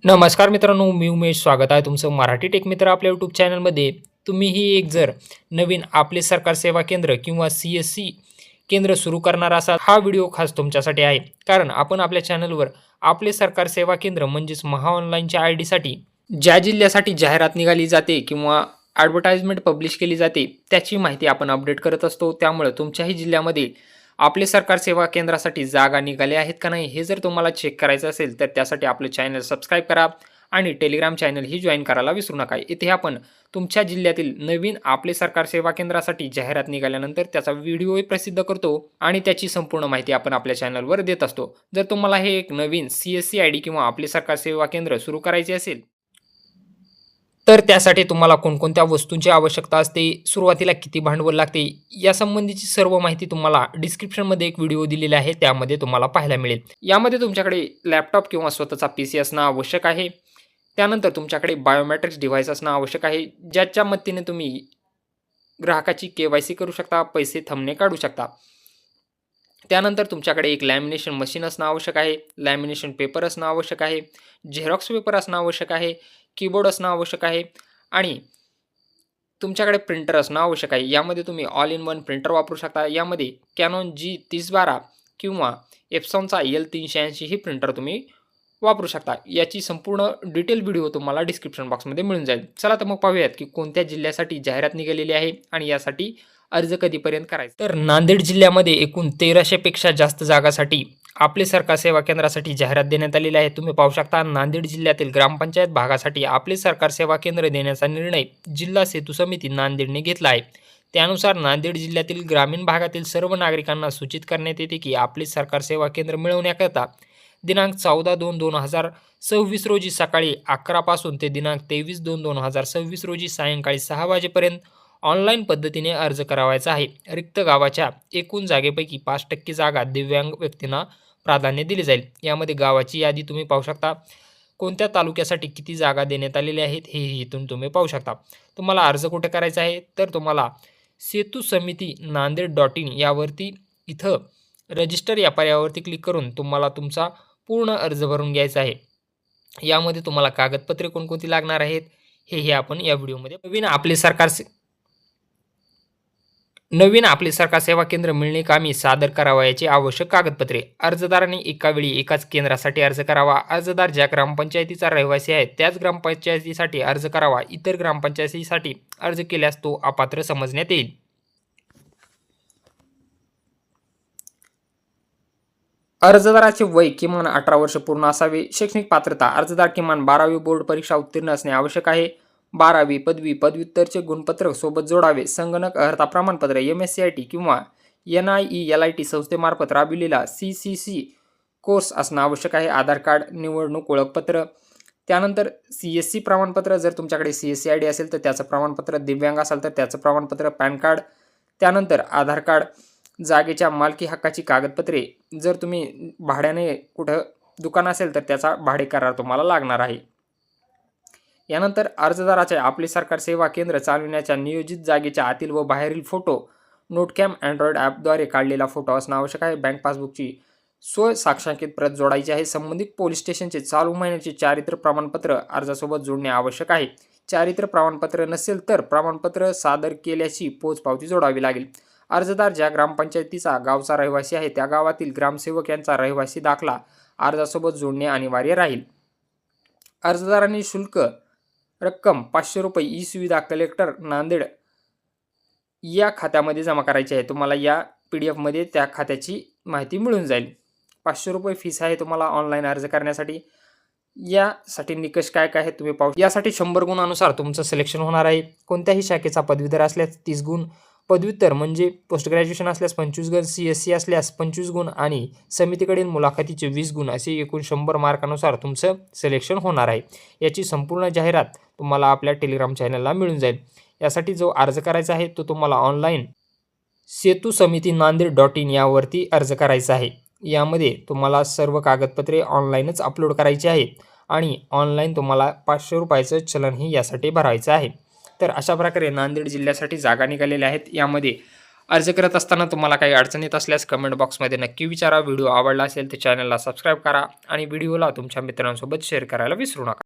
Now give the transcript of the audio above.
नमस्कार मित्रांनो, मी उमेश. स्वागत आहे तुमचं मराठी टेक मित्र आपल्या यूट्यूब चॅनलमध्ये. तुम्हीही एक जर नवीन आपले सरकार सेवा केंद्र किंवा CSC केंद्र सुरू करणार असाल, हा व्हिडिओ खास तुमच्यासाठी आहे. कारण आपण आपल्या चॅनलवर आपले सरकार सेवा केंद्र म्हणजेच महाऑनलाईनच्या ID साठी ज्या जिल्ह्यासाठी जाहिरात निघाली जाते किंवा ॲडव्हर्टाइजमेंट पब्लिश केली जाते, त्याची माहिती आपण अपडेट करत असतो. त्यामुळे तुमच्याही जिल्ह्यामध्ये आपले सरकार सेवा केंद्रासाठी जागा निघाल्या आहेत का नाही हे जर तुम्हाला चेक करायचं असेल तर त्यासाठी आपलं चॅनल सबस्क्राईब करा आणि टेलिग्राम चॅनल ही जॉईन करायला विसरू नका. इथे आपण तुमच्या जिल्ह्यातील नवीन आपले सरकार सेवा केंद्रासाठी जाहिरात निघाल्यानंतर त्याचा व्हिडिओही प्रसिद्ध करतो आणि त्याची संपूर्ण माहिती आपण आपल्या चॅनलवर देत असतो. जर तुम्हाला हे एक नवीन CSC ID किंवा आपले सरकार सेवा केंद्र सुरू करायचे असेल तर त्यासाठी तुम्हाला कोणकोणत्या वस्तूंची आवश्यकता असते, सुरुवातीला किती भांडवल लागते, यासंबंधीची सर्व माहिती तुम्हाला डिस्क्रिप्शनमध्ये एक व्हिडिओ दिलेला आहे, त्यामध्ये तुम्हाला पाहायला मिळेल. यामध्ये तुमच्याकडे लॅपटॉप किंवा स्वतःचा PC असणं आवश्यक आहे. त्यानंतर तुमच्याकडे बायोमेट्रिक्स डिव्हाइस असणं आवश्यक आहे, ज्याच्या मदतीने तुम्ही ग्राहकाची KYC करू शकता, पैसे थंबणे काढू शकता. त्यानंतर तुमच्याकडे एक लॅमिनेशन मशीन असणं आवश्यक आहे, लॅमिनेशन पेपर असणं आवश्यक आहे, झेरॉक्स पेपर असणं आवश्यक आहे, कीबोर्ड असणं आवश्यक आहे आणि तुमच्याकडे प्रिंटर असणं आवश्यक आहे. यामध्ये तुम्ही ऑल इन वन प्रिंटर वापरू शकता. यामध्ये कॅनॉन G3012 किंवा एप्सॉनचा L380 ही प्रिंटर तुम्ही वापरू शकता. याची संपूर्ण डिटेल व्हिडिओ तुम्हाला डिस्क्रिप्शन बॉक्समध्ये मिळून जाईल. चला तर मग पाहूयात की कोणत्या जिल्ह्यासाठी जाहिरात निघालेली आहे आणि यासाठी अर्ज कधीपर्यंत करायचा. तर नांदेड जिल्ह्यामध्ये एकूण 1300 पेक्षा जास्त जागासाठी आपले सरकार सेवा केंद्रासाठी जाहिरात देण्यात आलेली आहे. तुम्ही पाहू शकता नांदेड जिल्ह्यातील ग्रामपंचायत भागासाठी आपले सरकार सेवा केंद्र देण्याचा निर्णय जिल्हा सेतू समिती नांदेडने घेतला आहे. त्यानुसार नांदेड जिल्ह्यातील ग्रामीण भागातील सर्व नागरिकांना सूचित करण्यात येते की आपले सरकार सेवा केंद्र मिळवण्याकरता दिनांक 14/2/2026 रोजी सकाळी 11 पासून ते दिनांक 23/2/2026 रोजी सायंकाळी 6 वाजेपर्यंत ऑनलाईन पद्धतीने अर्ज करावायचा आहे. रिक्त गावाच्या एकूण जागेपैकी 5% जागा दिव्यांग व्यक्तींना प्राधान्य दिले जाईल. यामध्ये गावाची यादी तुम्ही पाहू शकता. कोणत्या तालुक्यासाठी किती जागा देण्यात आलेल्या आहेत हे इथून तुम्ही पाहू शकता. तुम्हाला अर्ज कुठे करायचा आहे तर तुम्हाला सेतू समिती नांदेड.in यावरती इथं रजिस्टर या पर्यायावरती क्लिक करून तुम्हाला तुमचा पूर्ण अर्ज भरून घ्यायचा आहे. यामध्ये तुम्हाला कागदपत्रे कोणकोणती लागणार आहेत हे आपण या व्हिडिओमध्ये नवीन आपले सरकार सेवा केंद्र मिळणे कामी सादर करावयाची आवश्यक कागदपत्रे. अर्जदारांनी एका वेळी एकाच केंद्रासाठी अर्ज करावा. अर्जदार ज्या ग्रामपंचायतीचा रहिवासी आहे त्याच ग्रामपंचायतीसाठी अर्ज करावा. इतर ग्रामपंचायतीसाठी अर्ज केल्यास तो अपात्र समजण्यात येईल. अर्जदाराचे वय किमान 18 वर्ष पूर्ण असावे. शैक्षणिक पात्रता अर्जदार किमान 12वी बोर्ड परीक्षा उत्तीर्ण असणे आवश्यक आहे. 12वी पदवी पदव्युत्तरचे गुणपत्र सोबत जोडावे. संगणक अर्हता प्रमाणपत्र MSc किंवा NIELIT संस्थेमार्फत राबविलेला CCC कोर्स असणं आवश्यक आहे. आधार कार्ड, निवडणूक ओळखपत्र, त्यानंतर CSC प्रमाणपत्र, जर तुमच्याकडे CSC ID असेल तर त्याचं प्रमाणपत्र, दिव्यांग असाल तर त्याचं प्रमाणपत्र, पॅन कार्ड, त्यानंतर आधार कार्ड, जागेच्या मालकी हक्काची कागदपत्रे, जर तुम्ही भाड्याने कुठं दुकान असेल तर त्याचा भाडे करार तुम्हाला लागणार आहे. यानंतर अर्जदाराचे आपले सरकार सेवा केंद्र चालविण्याच्या नियोजित जागेच्या आतील व बाहेरील फोटो नोटकॅम अँड्रॉइड ॲपद्वारे काढलेला फोटो असणं आवश्यक आहे. बँक पासबुकची स्वसाक्षांकित प्रत जोडायची आहे. संबंधित पोलीस स्टेशनचे चालू महिन्याचे चारित्र्य प्रमाणपत्र अर्जासोबत जोडणे आवश्यक आहे. चारित्र्य प्रमाणपत्र नसेल तर प्रमाणपत्र सादर केल्याची पोचपावती जोडावी लागेल. अर्जदार ज्या ग्रामपंचायतीचा गावचा रहिवासी आहे त्या गावातील ग्रामसेवक यांचा रहिवासी दाखला अर्जासोबत जोडणे अनिवार्य राहील. अर्जदारांनी शुल्क रक्कम 500 रुपये ई-सुविधा कलेक्टर नांदेड या खात्यामध्ये जमा करायची आहे. तुम्हाला या PDF मध्ये त्या खात्याची माहिती मिळून जाईल. 500 रुपये फीस आहे तुम्हाला ऑनलाईन अर्ज करण्यासाठी. यासाठी निकष काय काय आहेत तुम्ही पाहू. यासाठी 100 गुणानुसार तुमचं सिलेक्शन होणार आहे. कोणत्याही शाखेचा पदवीधर असल्यास 30 गुण, पदव्युत्तर म्हणजे पोस्ट ग्रॅज्युएशन असल्यास 25 गुण, CSC असल्यास 25 गुण आणि समितीकडील मुलाखतीचे 20 गुण असे एकूण 100 मार्कानुसार तुमचं सिलेक्शन होणार आहे. याची संपूर्ण जाहिरात तुम्हाला आपल्या टेलिग्राम चॅनलला मिळून जाईल. यासाठी जो अर्ज करायचा आहे तो तुम्हाला ऑनलाईन सेतू समिती नांदेड.in यावरती अर्ज करायचा आहे. यामध्ये तुम्हाला सर्व कागदपत्रे ऑनलाईनच अपलोड करायची आहेत आणि ऑनलाईन तुम्हाला 500 रुपयाचं चलनही यासाठी भरायचं आहे. तर अशा प्रकारे नांदेड जिल्ह्यासाठी जागा निघालेल्या आहेत. यामध्ये अर्ज करत असताना तुम्हाला काही अडचण येत असल्यास कमेंट बॉक्समध्ये नक्की विचारा. व्हिडिओ आवडला असेल तर चॅनलला सबस्क्राईब करा आणि व्हिडिओला तुमच्या मित्रांसोबत शेअर करायला विसरू नका.